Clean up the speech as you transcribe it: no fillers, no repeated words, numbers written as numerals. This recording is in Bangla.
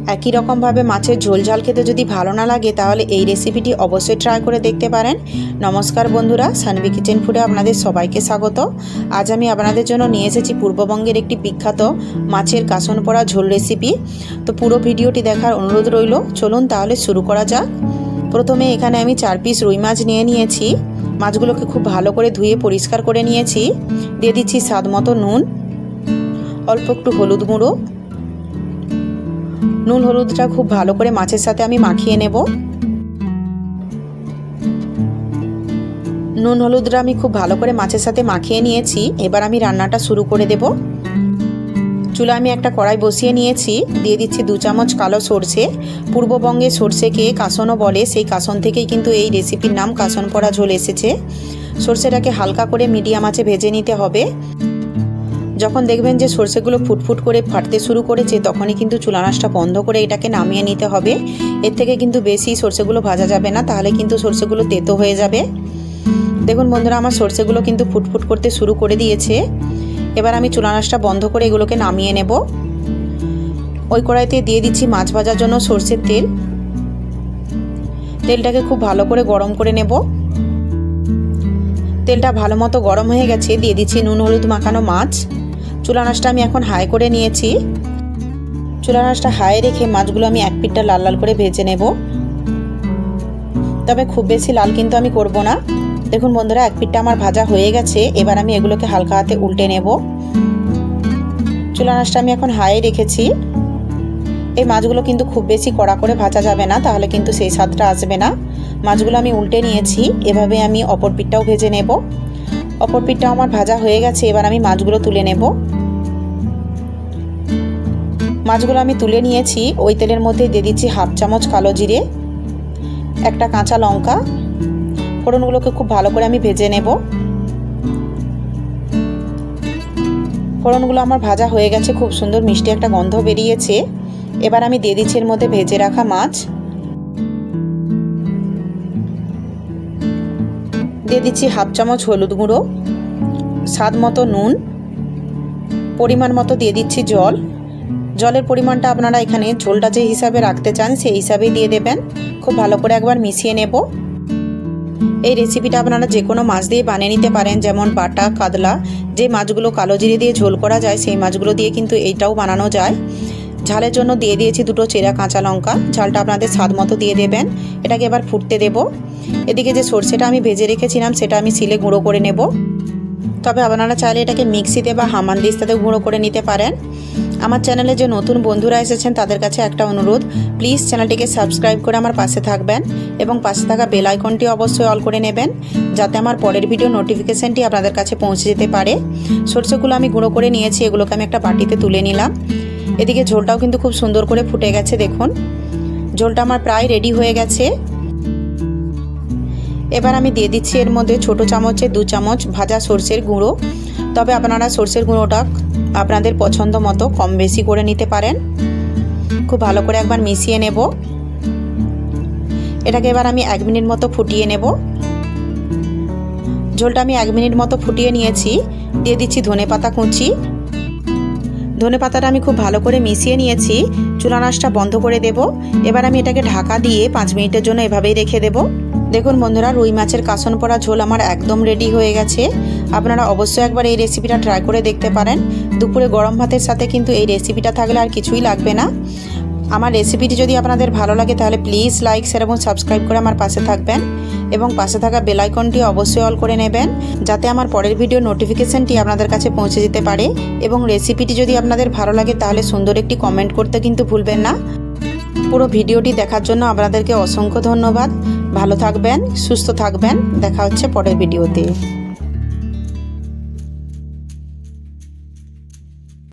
একই রকমভাবে মাছের ঝোল ঝাল খেতে যদি ভালো না লাগে তাহলে এই রেসিপিটি অবশ্যই ট্রাই করে দেখতে পারেন। নমস্কার বন্ধুরা, সানভি কিচেন ফুডে আপনাদের সবাইকে স্বাগত। আজ আমি আপনাদের জন্য নিয়ে এসেছি পূর্ববঙ্গের একটি বিখ্যাত মাছের কাসন পোড়া ঝোল রেসিপি। তো পুরো ভিডিওটি দেখার অনুরোধ রইল। চলুন তাহলে শুরু করা যাক। প্রথমে এখানে আমি 4 পিস রুই মাছ নিয়েছি। মাছগুলোকে খুব ভালো করে ধুয়ে পরিষ্কার করে নিয়েছি। দিয়ে দিচ্ছি স্বাদ মতো নুন, অল্প একটু হলুদ গুঁড়ো। নুন হলুদটা খুব ভালো করে মাছের সাথে আমি মাখিয়ে নেব। নুন হলুদটা আমি খুব ভালো করে মাছের সাথে মাখিয়ে নিয়েছি। এবার আমি রান্নাটা শুরু করে দেব। চুলা আমি একটা কড়াই বসিয়ে নিয়েছি। দিয়ে দিচ্ছি 2 চামচ কালো সর্ষে। পূর্ববঙ্গে সর্ষেকে কাসনও বলে, সেই কাসন থেকেই কিন্তু এই রেসিপির নাম কাসন পোড়া ঝোল এসেছে। সর্ষেটাকে হালকা করে মিডিয়াম আঁচে ভেজে নিতে হবে। যখন দেখবেন যে সর্ষেগুলো ফুটফুট করে ফাটতে শুরু করেছে তখনই কিন্তু চুলা আঁচটা বন্ধ করে এটাকে নামিয়ে নিতে হবে। এর থেকে কিন্তু বেশি সর্ষেগুলো ভাজা যাবে না, তাহলে কিন্তু সর্ষেগুলো তেতো হয়ে যাবে। দেখুন বন্ধুরা, আমার সর্ষেগুলো কিন্তু ফুটফুট করতে শুরু করে দিয়েছে। এবার আমি চুলা আঁচটা বন্ধ করে এগুলোকে নামিয়ে নেব। ওই কড়াইতে দিয়ে দিচ্ছি মাছ ভাজার জন্য সর্ষের তেল। তেলটাকে খুব ভালো করে গরম করে নেব। তেলটা ভালো মতো গরম হয়ে গেছে। দিয়ে দিচ্ছি নুন হলুদ মাখানো মাছ। চুলা আঁচটা আমি এখন হাই করে নিয়েছি। চুলা আঁচটা হাই রেখে মাছগুলো আমি এক পিঠটা লাল লাল করে ভেজে নেব। তবে খুব বেশি লাল কিন্তু আমি করব না। দেখুন বন্ধুরা, এক পিঠটা আমার ভাজা হয়ে গেছে। এবার আমি এগুলোকে হালকা হাতে উল্টে নেব। চুলা আঁচটা আমি এখন হাই রেখেছি। এই মাছগুলো কিন্তু খুব বেশি কড়া করে ভাজা যাবে না, তাহলে কিন্তু সেই স্বাদটা আসবে না। মাছগুলো আমি উল্টে নিয়েছি। এভাবে আমি অপর পিঠটাও ভেজে নেব। অপর পিঠটাও আমার ভাজা হয়ে গেছে। এবার আমি মাছগুলো তুলে নেব। মাছগুলো আমি তুলে নিয়েছি। ওই তেলের মধ্যে দিয়ে দিচ্ছি 1/2 চামচ কালো জিরে, একটা কাঁচা লঙ্কা। ফোড়নগুলোকে খুব ভালো করে আমি ভেজে নেব। ফোড়নগুলো আমার ভাজা হয়ে গেছে, খুব সুন্দর মিষ্টি একটা গন্ধ বেরিয়েছে। এবার আমি দিয়ে দিচ্ছি এর মধ্যে ভেজে রাখা মাছ। দিয়ে দিচ্ছি 1/2 চামচ হলুদ গুঁড়ো, স্বাদ মতো নুন, পরিমাণ মতো দিয়ে দিচ্ছি জল। জলের পরিমাণটা আপনারা এখানে ঝোলটা যে হিসাবে রাখতে চান সেই হিসাবেই দিয়ে দেবেন। খুব ভালো করে একবার মিশিয়ে নেব। এই রেসিপিটা আপনারা যে কোনো মাছ দিয়ে বানিয়ে নিতে পারেন, যেমন বাটা, কাতলা। যে মাছগুলো কালো জিরে দিয়ে ঝোল করা যায় সেই মাছগুলো দিয়ে কিন্তু এইটাও বানানো যায়। ঝালের জন্য দিয়ে দিয়েছি 2টো চেরা কাঁচা লঙ্কা। ঝালটা আপনাদের স্বাদ মতো দিয়ে দেবেন। এটাকে এবার ফুটতে দেব। এদিকে যে সর্ষেটা আমি ভেজে রেখেছিলাম সেটা আমি শিলে গুঁড়ো করে নেব। তবে আপনারা চাইলে এটাকে মিক্সিতে বা হামানদিস্তাতে গুঁড়ো করে নিতে পারেন। আমার চ্যানেলে যে নতুন বন্ধুরা এসেছেন তাদের কাছে একটা অনুরোধ, প্লিজ চ্যানেলটিকে সাবস্ক্রাইব করে আমার পাশে থাকবেন এবং পাশে থাকা বেল আইকনটি অবশ্যই অল করে নেবেন, যাতে আমার পরের ভিডিও নোটিফিকেশানটি আপনাদের কাছে পৌঁছে যেতে পারে। সরষেগুলো আমি গুঁড়ো করে নিয়েছি, এগুলোকে আমি একটা বাটিতে তুলে নিলাম। এদিকে ঝোলটাও কিন্তু খুব সুন্দর করে ফুটে গেছে। দেখুন ঝোলটা আমার প্রায় রেডি হয়ে গেছে। এবার আমি দিয়ে দিচ্ছি এর মধ্যে ছোটো চামচে 2 চামচ ভাজা সর্ষের গুঁড়ো। তবে আপনারা সর্ষের গুঁড়োটা আপনাদের পছন্দ মতো কম বেশি করে নিতে পারেন। খুব ভালো করে একবার মিশিয়ে নেব। এটাকে এবার আমি 1 মিনিট মতো ফুটিয়ে নেব। ঝোলটা আমি 1 মিনিট মতো ফুটিয়ে নিয়েছি। দিয়ে দিচ্ছি ধনেপাতা কুচি। ধনেপাতাটা আমি খুব ভালো করে মিশিয়ে নিয়েছি। চুলা আঁচটা বন্ধ করে দেব। এবার আমি এটাকে ঢাকা দিয়ে 5 মিনিটের জন্য এভাবেই রেখে দেব। দেখুন বন্ধুরা, রুই মাছের কাসন পোড়া ঝোল আমার একদম রেডি হয়ে গেছে। আপনারা অবশ্যই একবার এই রেসিপিটা ট্রাই করে দেখতে পারেন। দুপুরে গরম ভাতের সাথে কিন্তু এই রেসিপিটা থাকলে আর কিছুই লাগবে না। আমার রেসিপিটি যদি আপনাদের ভালো লাগে তাহলে প্লিজ লাইক, শেয়ার এবং সাবস্ক্রাইব করে আমার পাশে থাকবেন এবং পাশে থাকা বেল আইকনটি অবশ্যই অল করে নেবেন, যাতে আমার পরের ভিডিও নোটিফিকেশানটি আপনাদের কাছে পৌঁছে যেতে পারে। এবং রেসিপিটি যদি আপনাদের ভালো লাগে তাহলে সুন্দর একটি কমেন্ট করতে কিন্তু ভুলবেন না। পুরো ভিডিওটি দেখার জন্য আপনাদেরকে অসংখ্য ধন্যবাদ। ভালো থাকবেন, সুস্থ থাকবেন। দেখা হচ্ছে পরের ভিডিওতে।